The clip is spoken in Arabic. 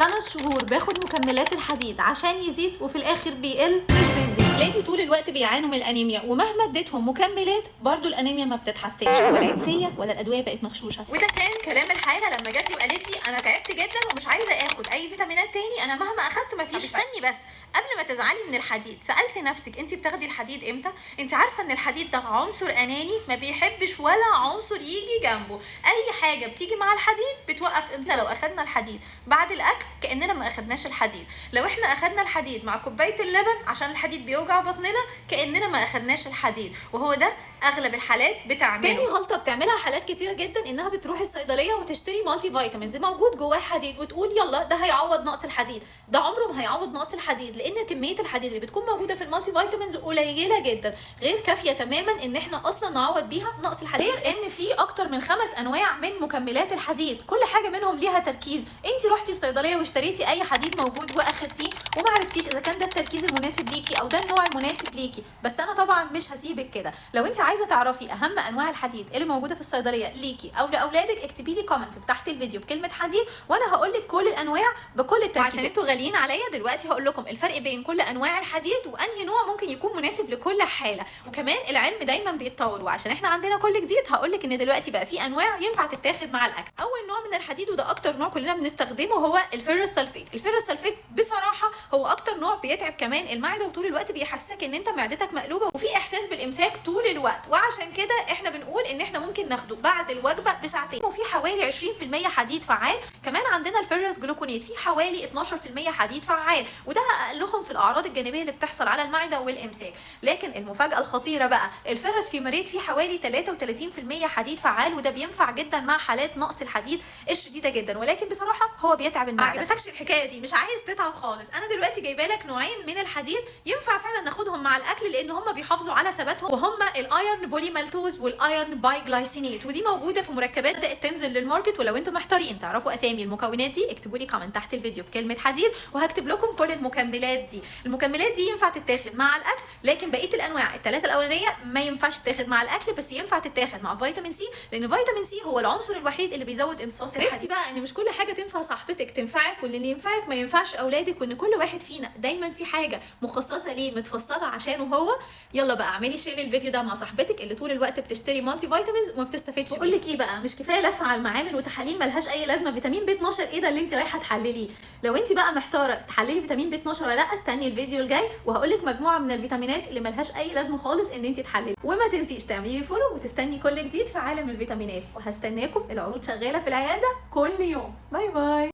5 شهور باخد مكملات الحديد عشان يزيد وفي الاخر بيقل مش بيزيد. ولادي طول الوقت بيعانوا من الانيميا، ومهما اديتهم مكملات برضو الانيميا ما بتتحسنش، ولا عيب فيا ولا الادويه بقت مغشوشه. وده كان كلام الحاله لما جات لي وقالت لي انا تعبت جدا ومش عايزه اخد اي فيتامينات تاني، انا مهما اخدت مفيش. استني بس، قبل ما تزعلي من الحديد سالتي نفسك انت بتاخدي الحديد امتى؟ انت عارفه ان الحديد ده عنصر اناني ما بيحبش ولا عنصر يجي جنبه. اي حاجه بتيجي مع الحديد بتوقف امتى؟ لو اخدنا الحديد بعد الاكل كاننا ما اخدناش الحديد، لو احنا اخدنا الحديد مع كوبايه اللبن عشان الحديد بيوجع بطننا كاننا ما اخدناش الحديد، وهو ده اغلب الحالات بتعمله. تاني غلطه بتعملها حالات كتيره جدا انها بتروح الصيدليه وتشتري مالتي فيتامينز موجود جواه حديد وتقول يلا ده هيعوض نقص الحديد. ده عمره ما هيعوض نقص الحديد، لان كميه الحديد اللي بتكون موجوده في المالتي فيتامينز قليله جدا، غير كافيه تماما ان احنا اصلا نعوض بيها نقص الحديد. غير ان في اكتر من 5 انواع من مكملات الحديد، كل حاجه منهم ليها تركيز. انت رحتي الصيدليه واشتريتي اي حديد موجود واخدتيه وما عرفتيش اذا كان ده التركيز المناسب ليكي او ده النوع المناسب ليكي، بس انا طبعا مش هسيبك كده. لو انت عايزه تعرفي اهم انواع الحديد اللي موجوده في الصيدليه ليكي او لاولادك اكتبي لي كومنت تحت الفيديو بكلمه حديد وانا هقول لك كل الانواع بكل التركيز. وعشان انتوا غاليين عليا دلوقتي هقول لكم الفرق بين كل انواع الحديد وانهي نوع ممكن يكون مناسب لكل حاله، وكمان العلم دايما بيتطور، وعشان احنا عندنا كل جديد هقول لك ان دلوقتي بقى في انواع ينفع تتاخد مع الاكل. اول نوع من الحديد وده اكتر نوع كلنا بنستخدمه هو الفيرس سلفيت. الفيرس سلفيت بصراحه هو اكتر نوع بيتعب كمان المعده، وطول الوقت بيحسسك ان انت معدتك مقلوبه وفي احساس بالامساك طول الوقت، وعشان كده احنا بنقول ان احنا ممكن ناخده بعد الوجبه بساعتين. وفي حوالي 20% حديد فعال. كمان عندنا الفيرس جلوكونيت في حوالي 12% حديد فعال، وده اقلهم في الاعراض الجانبيه اللي بتحصل على المعده والامساك. لكن المفاجاه الخطيره بقى الفيرس فيماريت فيه حوالي 33% حديد فعال، وده بينفع جدا مع حالات نقص الحديد الشديده جدا، ولكن بصراحه هو بيتعب المعده. ما عجبتكش الحكايه دي؟ مش عايز تتعب خالص؟ انا دلوقتي جايبه لك نوعين من الحديد ينفع فعلا ناخدهم مع الاكل لان هم بيحافظوا على ثباتهم، وهم الايرن بولي مالتوز والايرن باي جلايسينيت، ودي موجوده في مركبات بدات تنزل للماركت. ولو انتم محتارين تعرفوا اسامي المكونات دي اكتبوا لي كومنت تحت الفيديو بكلمه حديد وهكتب لكم كل المكملات دي. المكملات دي ينفع تتاخد مع الاكل، لكن بقيه الانواع الثلاثه الاولانيه ما ينفعش تتاخد مع الاكل، بس ينفع تتاخد مع فيتامين سي، لان فيتامين سي هو العنصر الوحيد اللي بيزود امتصاص الحديد. عرفتي بقى ان مش كل حاجه تنفع صاحبتك تنفعك، وان اللي ينفعك ما ينفعش اولادك، وان كل واحد فينا دايما في حاجه مخصصه ليه متفصله عشانه هو. يلا بقى اعملي شير الفيديو ده مع صاحبتك اللي طول الوقت بتشتري مالتي فيتامينز وما بتستفدش. بقول لك ايه بقى، مش كفايه لف على المعامل وتحاليل ملهاش اي لازمه؟ فيتامين بي 12 ايه ده اللي انت رايحه تحلليه؟ لو انت بقى محتاره تحللي فيتامين بي 12 ولا لا استني الفيديو الجاي وهقول لك مجموعه من الفيتامينات اللي ملهاش اي لازمه خالص ان انت تحللي. وما تنسيش تعملي لي فولو وتستني كل جديد في عالم الفيتامينات، وهستناكم. العروض شغاله في العياده كل يوم. باي باي.